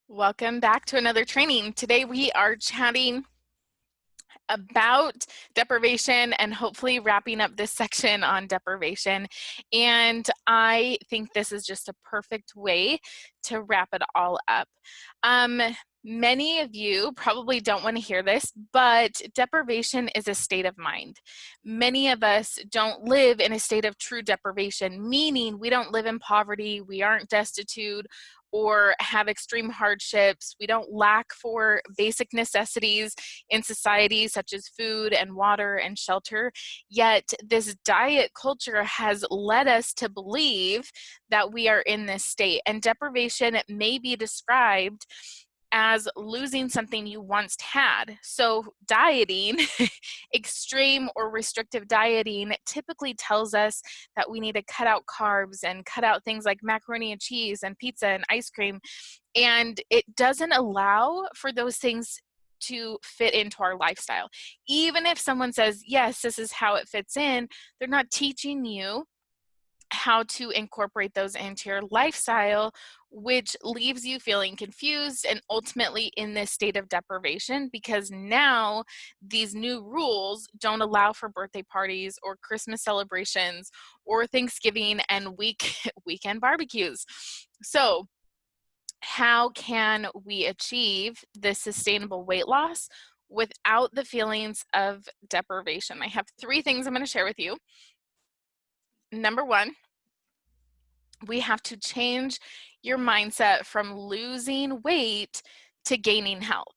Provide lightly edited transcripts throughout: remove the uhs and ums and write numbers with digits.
Welcome back to another training. Today we are chatting about deprivation and hopefully wrapping up this section on deprivation. And I think this is just a perfect way to wrap it all up. Many of you probably don't want to hear this, but deprivation is a state of mind. Many of us don't live in a state of true deprivation, meaning we don't live in poverty, we aren't destitute, or have extreme hardships. We don't lack for basic necessities in society, such as food and water and shelter. Yet this diet culture has led us to believe that we are in this state. And deprivation may be described as losing something you once had. So dieting, extreme or restrictive dieting, typically tells us that we need to cut out carbs and cut out things like macaroni and cheese and pizza and ice cream. And it doesn't allow for those things to fit into our lifestyle. Even if someone says, yes, this is how it fits in, they're not teaching you how to incorporate those into your lifestyle, which leaves you feeling confused and ultimately in this state of deprivation, because now these new rules don't allow for birthday parties or Christmas celebrations or Thanksgiving and weekend barbecues. So how can we achieve this sustainable weight loss without the feelings of deprivation? I have 3 things I'm going to share with you. Number 1, we have to change your mindset from losing weight to gaining health.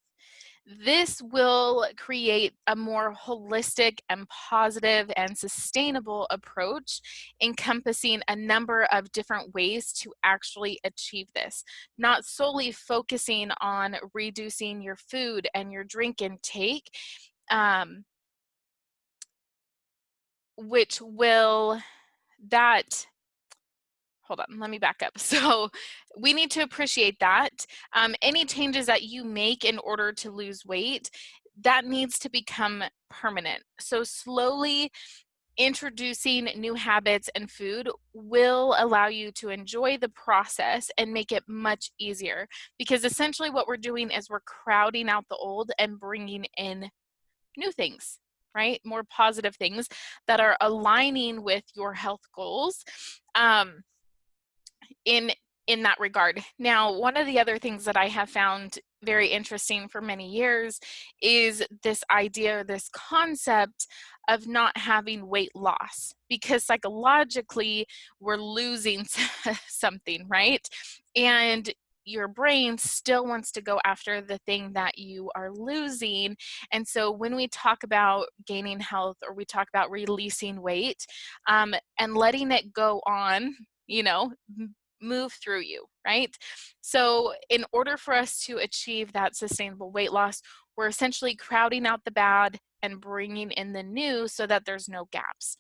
This will create a more holistic and positive and sustainable approach, encompassing a number of different ways to actually achieve this, not solely focusing on reducing your food and your drink intake, which will, hold on, let me back up. So we need to appreciate that. Any changes that you make in order to lose weight, that needs to become permanent. So slowly introducing new habits and food will allow you to enjoy the process and make it much easier, because essentially what we're doing is we're crowding out the old and bringing in new things, right? More positive things that are aligning with your health goals. In that regard. Now, one of the other things that I have found very interesting for many years is this idea, this concept of not having weight loss, because psychologically we're losing something, right? And your brain still wants to go after the thing that you are losing. And so when we talk about gaining health, or we talk about releasing weight, and letting it go on, move through you, right? So in order for us to achieve that sustainable weight loss, we're essentially crowding out the bad and bringing in the new so that there's no gaps.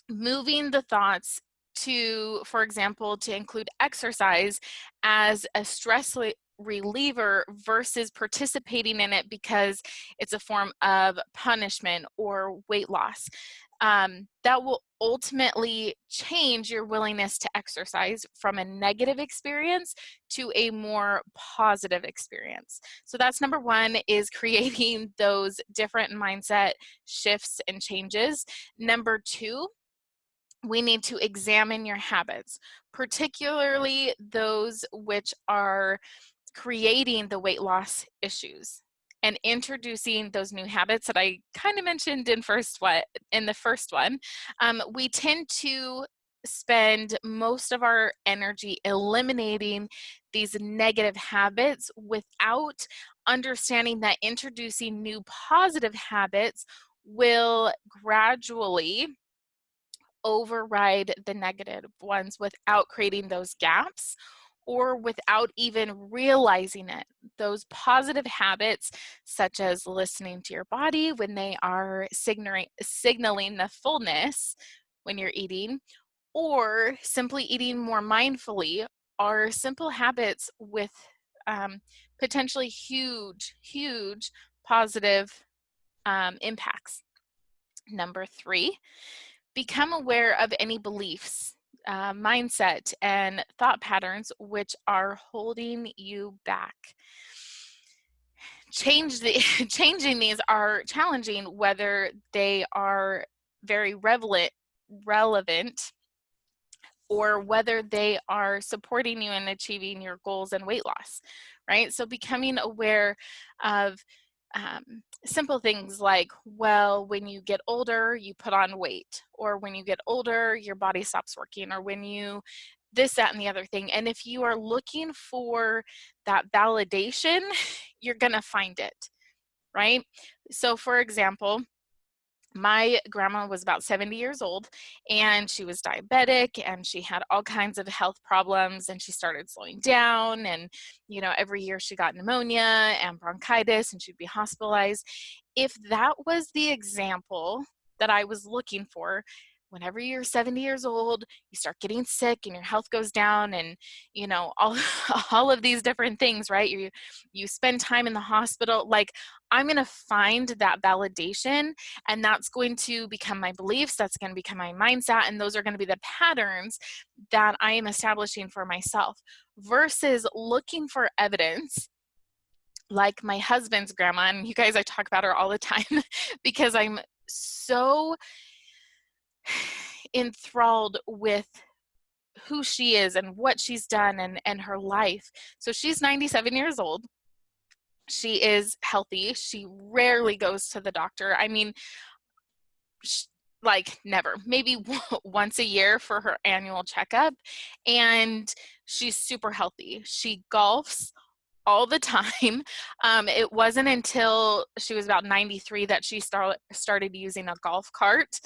Moving the thoughts to, for example, to include exercise as a stress reliever versus participating in it because it's a form of punishment or weight loss. That will ultimately change your willingness to exercise from a negative experience to a more positive experience. So that's number 1, is creating those different mindset shifts and changes. Number 2, we need to examine your habits, particularly those which are creating the weight loss issues, and introducing those new habits that I kind of mentioned in the first one. We tend to spend most of our energy eliminating these negative habits without understanding that introducing new positive habits will gradually override the negative ones without creating those gaps or without even realizing it. Those positive habits, such as listening to your body when they are signaling the fullness when you're eating, or simply eating more mindfully, are simple habits with potentially huge positive impacts. Number 3, become aware of any beliefs mindset and thought patterns which are holding you back. Changing these are challenging, whether they are very relevant or whether they are supporting you in achieving your goals and weight loss, right? So becoming aware of simple things like, well, when you get older, you put on weight, or when you get older, your body stops working, or when you this, that, and the other thing. And if you are looking for that validation, you're going to find it, right? So for example, my grandma was about 70 years old, and she was diabetic, and she had all kinds of health problems, and she started slowing down, and every year she got pneumonia and bronchitis, and she'd be hospitalized. If that was the example that I was looking for, whenever you're 70 years old, you start getting sick and your health goes down, and all all of these different things, right? You spend time in the hospital. Like, I'm going to find that validation, and that's going to become my beliefs, that's going to become my mindset, and those are going to be the patterns that I am establishing for myself, versus looking for evidence like my husband's grandma. And you guys, I talk about her all the time because I'm so enthralled with who she is and what she's done and her life. So she's 97 years old. She is healthy. She rarely goes to the doctor. I mean, like never, maybe once a year for her annual checkup. And she's super healthy. She golfs all the time. It wasn't until she was about 93 that she started using a golf cart.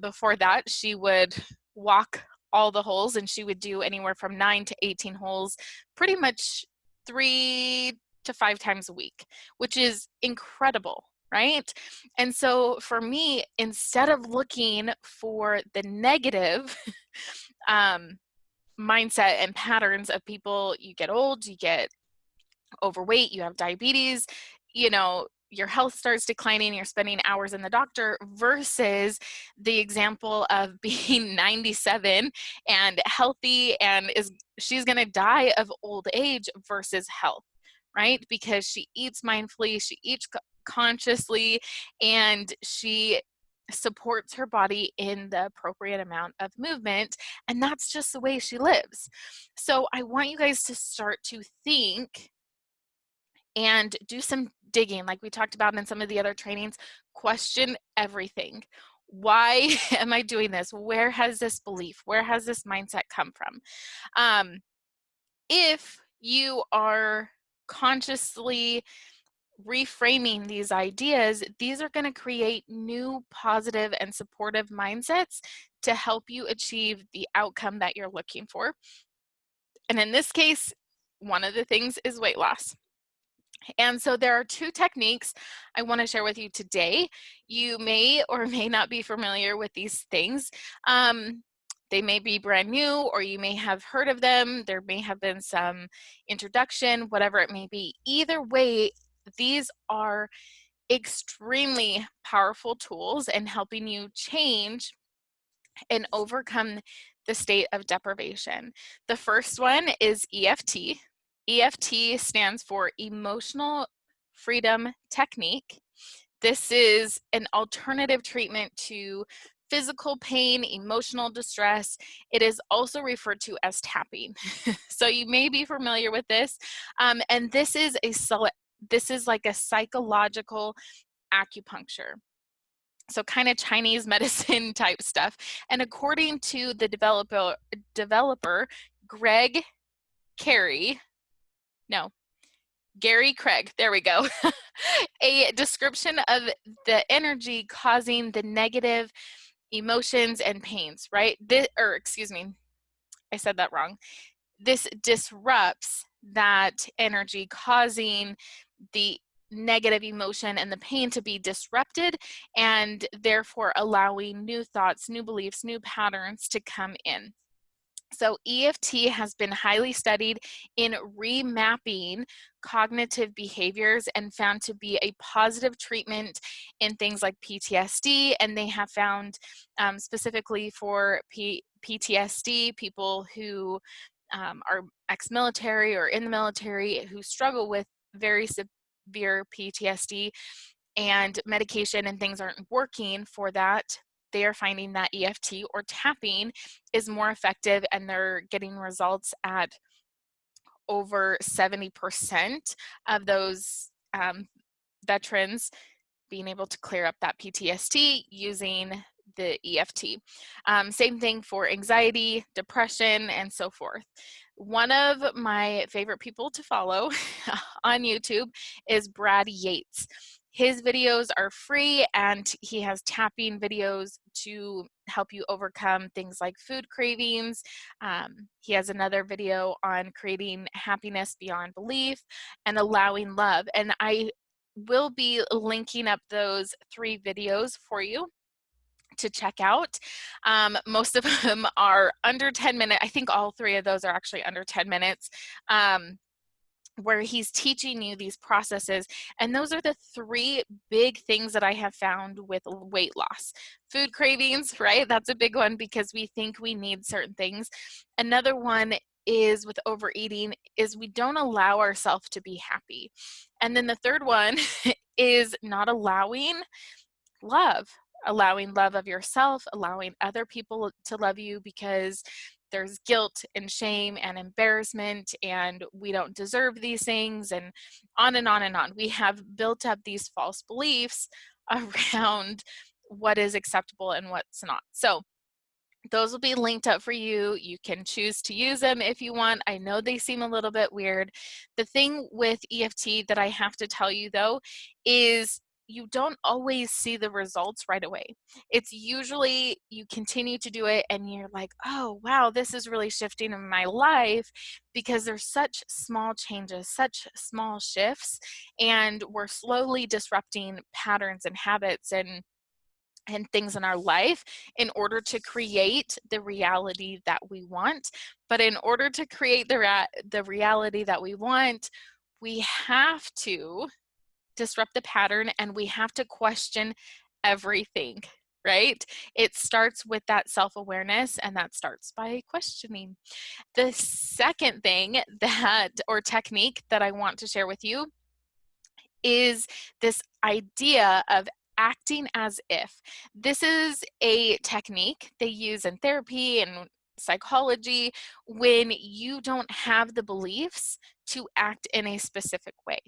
Before that, she would walk all the holes, and she would do anywhere from 9 to 18 holes pretty much 3 to 5 times a week, which is incredible, right? And so for me, instead of looking for the negative mindset and patterns of people, you get old, you get overweight, you have diabetes, your health starts declining, you're spending hours in the doctor, versus the example of being 97 and healthy, and she's going to die of old age versus health, right? Because she eats mindfully, she eats consciously, and she supports her body in the appropriate amount of movement, and that's just the way she lives. So I want you guys to start to think and do some digging, like we talked about in some of the other trainings. Question everything. Why am I doing this? Where has this belief, where has this mindset come from? If you are consciously reframing these ideas, these are going to create new positive and supportive mindsets to help you achieve the outcome that you're looking for. And in this case, one of the things is weight loss. And so there are 2 techniques I want to share with you today. You may or may not be familiar with these things. They may be brand new, or you may have heard of them. There may have been some introduction, whatever it may be. Either way, these are extremely powerful tools in helping you change and overcome the state of deprivation. The first one is EFT. EFT stands for Emotional Freedom Technique. This is an alternative treatment to physical pain, emotional distress. It is also referred to as tapping. So you may be familiar with this. And this is like a psychological acupuncture. So kind of Chinese medicine type stuff. And according to the developer Gary Craig, there we go, a description of the energy causing the negative emotions and pains, right? I said that wrong. This disrupts that energy, causing the negative emotion and the pain to be disrupted, and therefore allowing new thoughts, new beliefs, new patterns to come in. So EFT has been highly studied in remapping cognitive behaviors and found to be a positive treatment in things like PTSD, and they have found specifically for PTSD, people who are ex-military or in the military who struggle with very severe PTSD, and medication and things aren't working for that, they are finding that EFT or tapping is more effective, and they're getting results at over 70% of those veterans being able to clear up that PTSD using the EFT. Same thing for anxiety, depression, and so forth. One of my favorite people to follow on YouTube is Brad Yates. His videos are free, and he has tapping videos to help you overcome things like food cravings. He has another video on creating happiness beyond belief and allowing love. And I will be linking up those 3 videos for you to check out. Most of them are under 10 minutes. I think all 3 of those are actually under 10 minutes. Where he's teaching you these processes. And those are the 3 big things that I have found with weight loss. Food cravings, right? That's a big one because we think we need certain things. Another one is with overeating is we don't allow ourselves to be happy. And then the third one is not allowing love of yourself, allowing other people to love you, because there's guilt and shame and embarrassment, and we don't deserve these things, and on and on and on. We have built up these false beliefs around what is acceptable and what's not. So those will be linked up for you. You can choose to use them if you want. I know they seem a little bit weird. The thing with EFT that I have to tell you though is you don't always see the results right away. It's usually you continue to do it and you're like, oh, wow, this is really shifting in my life, because there's such small changes, such small shifts, and we're slowly disrupting patterns and habits and things in our life in order to create the reality that we want. But in order to create the reality that we want, we have to disrupt the pattern, and we have to question everything, right? It starts with that self-awareness, and that starts by questioning. The second thing or technique that I want to share with you is this idea of acting as if. This is a technique they use in therapy and psychology when you don't have the beliefs to act in a specific way.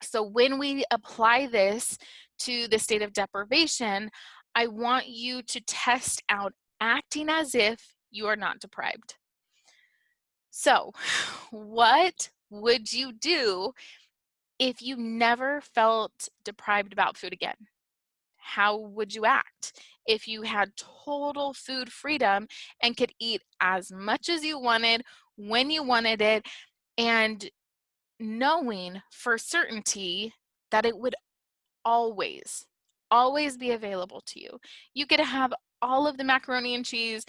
So when we apply this to the state of deprivation, I want you to test out acting as if you are not deprived. So what would you do if you never felt deprived about food again? How would you act if you had total food freedom and could eat as much as you wanted, when you wanted it, and knowing for certainty that it would always be available to you? You could have all of the macaroni and cheese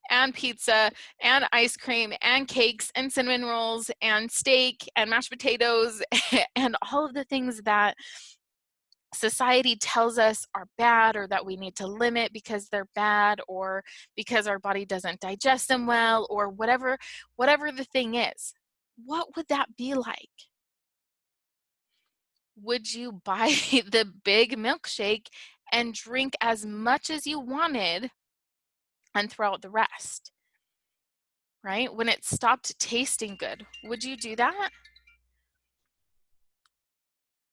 and pizza and ice cream and cakes and cinnamon rolls and steak and mashed potatoes and all of the things that society tells us are bad, or that we need to limit because they're bad, or because our body doesn't digest them well, or whatever the thing is. What would that be like? Would you buy the big milkshake and drink as much as you wanted and throw out the rest? Right? When it stopped tasting good, would you do that?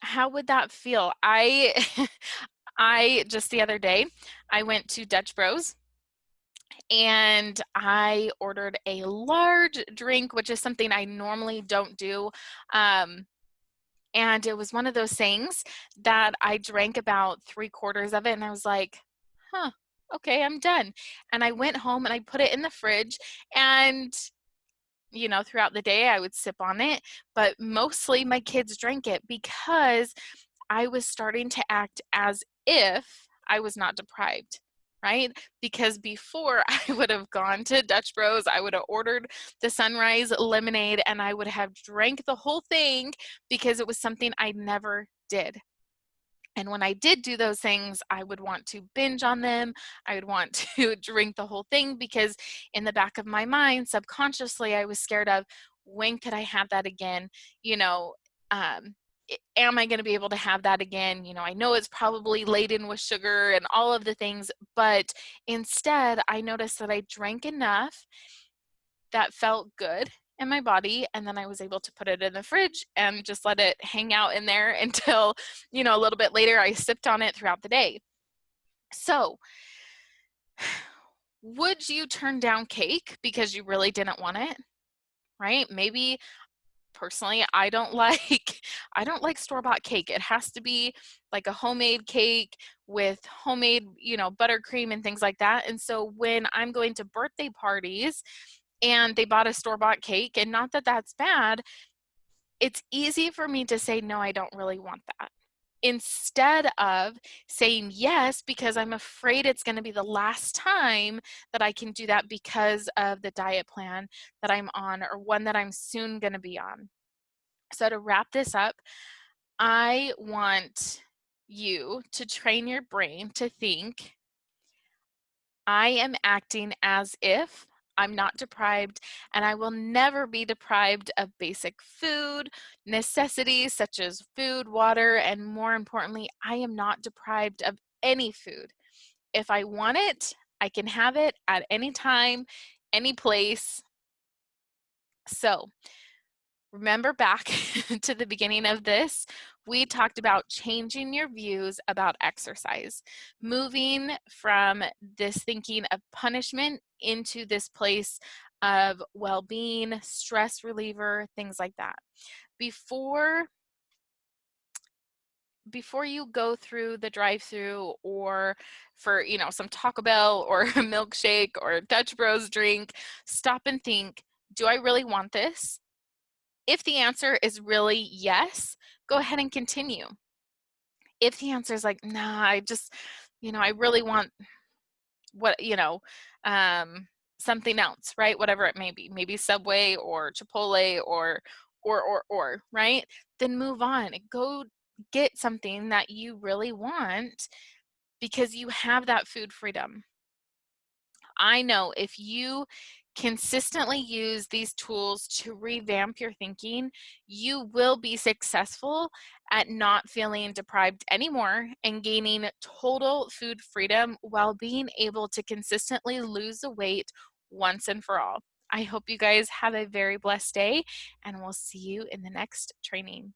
How would that feel? I just the other day, I went to Dutch Bros and I ordered a large drink, which is something I normally don't do. And it was one of those things that I drank about 3/4 of it, and I was like, huh, okay, I'm done. And I went home and I put it in the fridge, and throughout the day I would sip on it, but mostly my kids drank it because I was starting to act as if I was not deprived, right? Because before I would have gone to Dutch Bros, I would have ordered the sunrise lemonade and I would have drank the whole thing because it was something I never did. And when I did do those things, I would want to binge on them. I would want to drink the whole thing because in the back of my mind, subconsciously, I was scared of, when could I have that again? You know, am I going to be able to have that again? You know, I know it's probably laden with sugar and all of the things, but instead I noticed that I drank enough that felt good in my body, and then I was able to put it in the fridge and just let it hang out in there until, you know, a little bit later I sipped on it throughout the day. So, would you turn down cake because you really didn't want it? Right? Maybe personally, I don't like I don't like store-bought cake. It has to be like a homemade cake with homemade, you know, buttercream and things like that. And so when I'm going to birthday parties and they bought a store-bought cake, and not that that's bad, it's easy for me to say, no, I don't really want that. Instead of saying yes, because I'm afraid it's going to be the last time that I can do that because of the diet plan that I'm on, or one that I'm soon going to be on. So to wrap this up, I want you to train your brain to think, I am acting as if I'm not deprived, and I will never be deprived of basic food, necessities such as food, water, and more importantly, I am not deprived of any food. If I want it, I can have it at any time, any place. So remember back to the beginning of this, we talked about changing your views about exercise, moving from this thinking of punishment into this place of well-being, stress reliever, things like that. Before you go through the drive-through, or for, you know, some Taco Bell or a milkshake or a Dutch Bros drink, stop and think, do I really want this? If the answer is really yes, go ahead and continue. If the answer is like, nah, I just, you know, I really want what, you know, something else, right? Whatever it may be, maybe Subway or Chipotle or, right? Then move on. Go get something that you really want because you have that food freedom. I know if you consistently use these tools to revamp your thinking, you will be successful at not feeling deprived anymore and gaining total food freedom while being able to consistently lose the weight once and for all. I hope you guys have a very blessed day, and we'll see you in the next training.